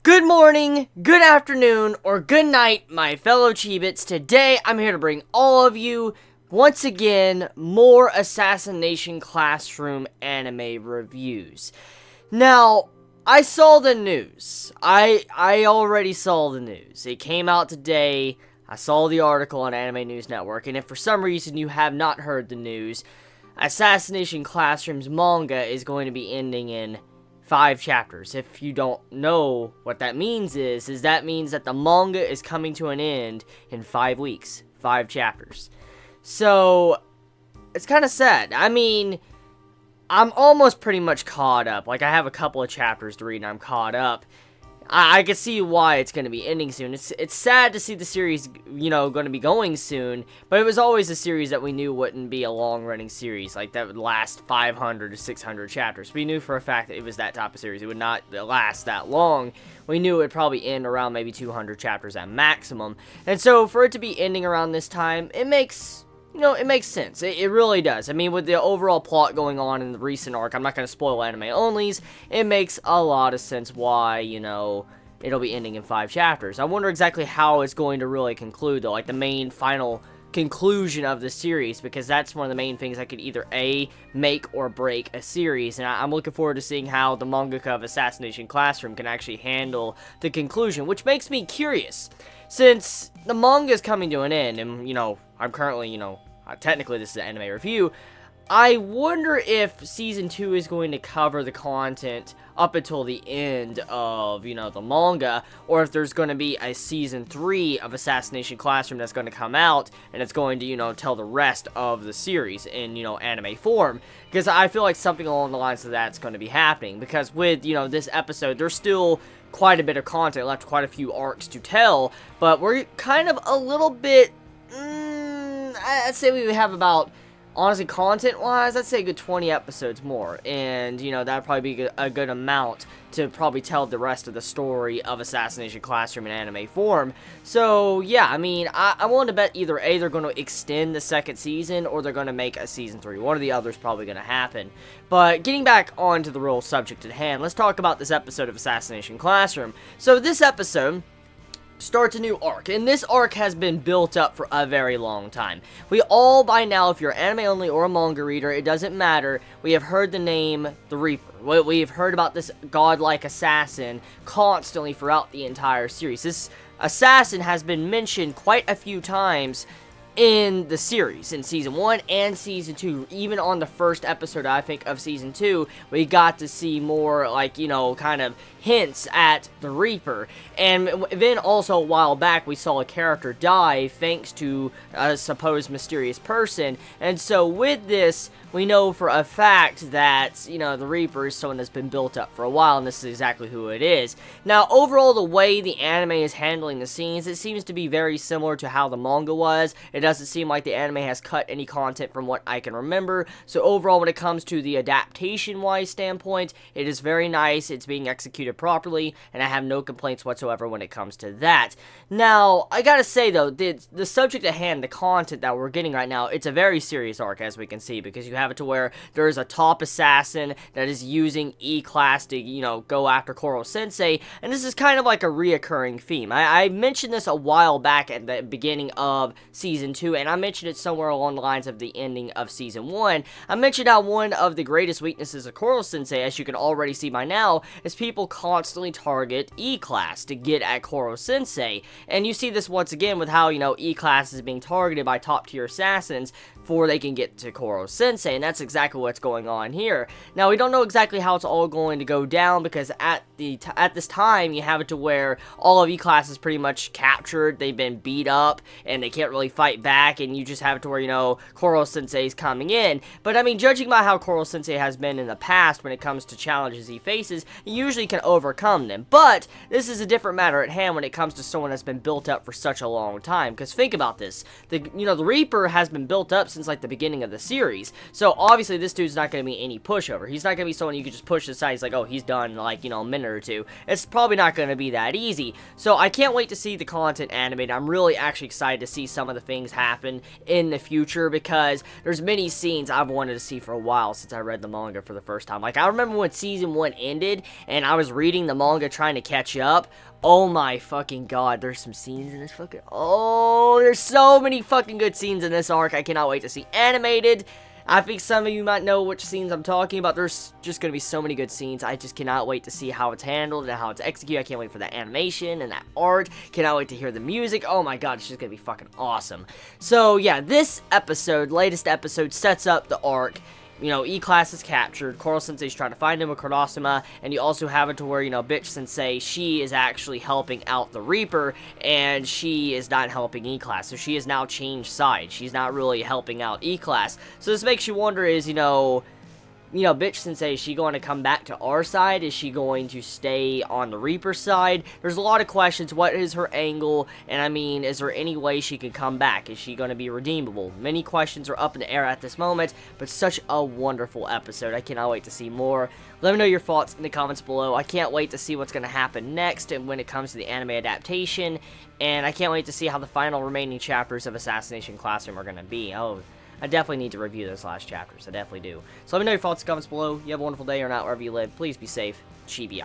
Good morning, good afternoon, or good night, my fellow Chibits. Today, I'm here to bring all of you, once again, more Assassination Classroom anime reviews. Now, I saw the news. I already saw the news. It came out today. I saw the article on Anime News Network, and if for some reason you have not heard the news, Assassination Classroom's manga is going to be ending in 5 chapters. If you don't know what that means is that means that the manga is coming to an end in 5 weeks. 5 chapters. So, it's kind of sad. I mean, I'm almost pretty much caught up. Like, I have a couple of chapters to read and I'm caught up. I can see why it's going to be ending soon. It's sad to see the series, going to be going soon, but it was always a series that we knew wouldn't be a long-running series, like that would last 500 to 600 chapters. We knew for a fact that it was that type of series. It would not last that long. We knew it would probably end around maybe 200 chapters at maximum, and so for it to be ending around this time, it makes sense. It really does. I mean, with the overall plot going on in the recent arc, I'm not going to spoil anime onlys, it makes a lot of sense why, it'll be ending in 5 chapters. I wonder exactly how it's going to really conclude, though, like the main final conclusion of the series, because that's one of the main things that could either A, make or break a series, and I'm looking forward to seeing how the mangaka of Assassination Classroom can actually handle the conclusion, which makes me curious. Since the manga is coming to an end, and, I'm currently, technically this is an anime review, I wonder if Season 2 is going to cover the content up until the end of, the manga, or if there's going to be a Season 3 of Assassination Classroom that's going to come out, and it's going to, tell the rest of the series in, anime form, because I feel like something along the lines of that's going to be happening, because with, this episode, there's still quite a bit of content left, quite a few arcs to tell, but we're kind of a little bit, I'd say we have about, honestly, content-wise, I'd say a good 20 episodes more, and, that'd probably be a good amount to probably tell the rest of the story of Assassination Classroom in anime form. So, yeah, I mean, I'm willing to bet either A, they're going to extend the second season, or they're going to make a Season 3. One or the other is probably going to happen. But, getting back onto the real subject at hand, let's talk about this episode of Assassination Classroom. So, this episode starts a new arc, and this arc has been built up for a very long time. We all, by now, if you're anime only or a manga reader, it doesn't matter, we have heard the name The Reaper. We have heard about this godlike assassin constantly throughout the entire series. This assassin has been mentioned quite a few times in the series, in Season 1 and Season 2, even on the first episode, I think, of Season 2, we got to see more, like, kind of hints at the Reaper, and then also a while back, we saw a character die thanks to a supposed mysterious person, and so with this, we know for a fact that, the Reaper is someone that's been built up for a while, and this is exactly who it is. Now, overall, the way the anime is handling the scenes, it seems to be very similar to how the manga was. It doesn't seem like the anime has cut any content from what I can remember, so overall, when it comes to the adaptation-wise standpoint, it is very nice, it's being executed properly, and I have no complaints whatsoever when it comes to that. Now, I gotta say though, the subject at hand, the content that we're getting right now, it's a very serious arc, as we can see, because you have it to where there's a top assassin that is using E-Class to, go after Koro Sensei, and this is kind of like a reoccurring theme. I mentioned this a while back at the beginning of Season 2, and I mentioned it somewhere along the lines of the ending of Season 1. I mentioned how one of the greatest weaknesses of Koro Sensei, as you can already see by now, is people constantly target E-Class to get at Koro Sensei, and you see this once again with how, E-Class is being targeted by top-tier assassins before they can get to Koro Sensei, and that's exactly what's going on here. Now, we don't know exactly how it's all going to go down, because at this time, you have it to where all of E-Class is pretty much captured, they've been beat up, and they can't really fight back, and you just have it to where, Koro Sensei is coming in. But, I mean, judging by how Koro Sensei has been in the past when it comes to challenges he faces, he usually can overcome them. But, this is a different matter at hand when it comes to someone that's been built up for such a long time, because think about this, the Reaper has been built up since, like, the beginning of the series, so obviously this dude's not going to be any pushover. He's not going to be someone you could just push aside, he's like, oh, he's done in, like, a minute or two. It's probably not going to be that easy, so I can't wait to see the content animated. I'm really actually excited to see some of the things happen in the future, because there's many scenes I've wanted to see for a while since I read the manga for the first time. Like, I remember when season 1 ended, and I was reading the manga trying to catch up. Oh my fucking god, there's some scenes in this fucking... Oh, there's so many fucking good scenes in this arc. I cannot wait to see animated. I think some of you might know which scenes I'm talking about. There's just going to be so many good scenes. I just cannot wait to see how it's handled and how it's executed. I can't wait for that animation and that art. Cannot wait to hear the music. Oh my god, it's just going to be fucking awesome. So yeah, this episode, latest episode, sets up the arc. You know, E-Class is captured, Coral Sensei's trying to find him with Kurosama, and you also have it to where, you know, Bitch Sensei, she is actually helping out the Reaper, and she is not helping E-Class, so she has now changed sides. She's not really helping out E-Class. So this makes you wonder is, you know, Bitch Sensei, is she going to come back to our side? Is she going to stay on the Reaper side? There's a lot of questions. What is her angle? And I mean, is there any way she can come back? Is she going to be redeemable? Many questions are up in the air at this moment, but such a wonderful episode. I cannot wait to see more. Let me know your thoughts in the comments below. I can't wait to see what's going to happen next and when it comes to the anime adaptation. And I can't wait to see how the final remaining chapters of Assassination Classroom are going to be. Oh, I definitely need to review those last chapters. I definitely do. So let me know your thoughts in the comments below. You have a wonderful day or not, wherever you live. Please be safe. Chibi out.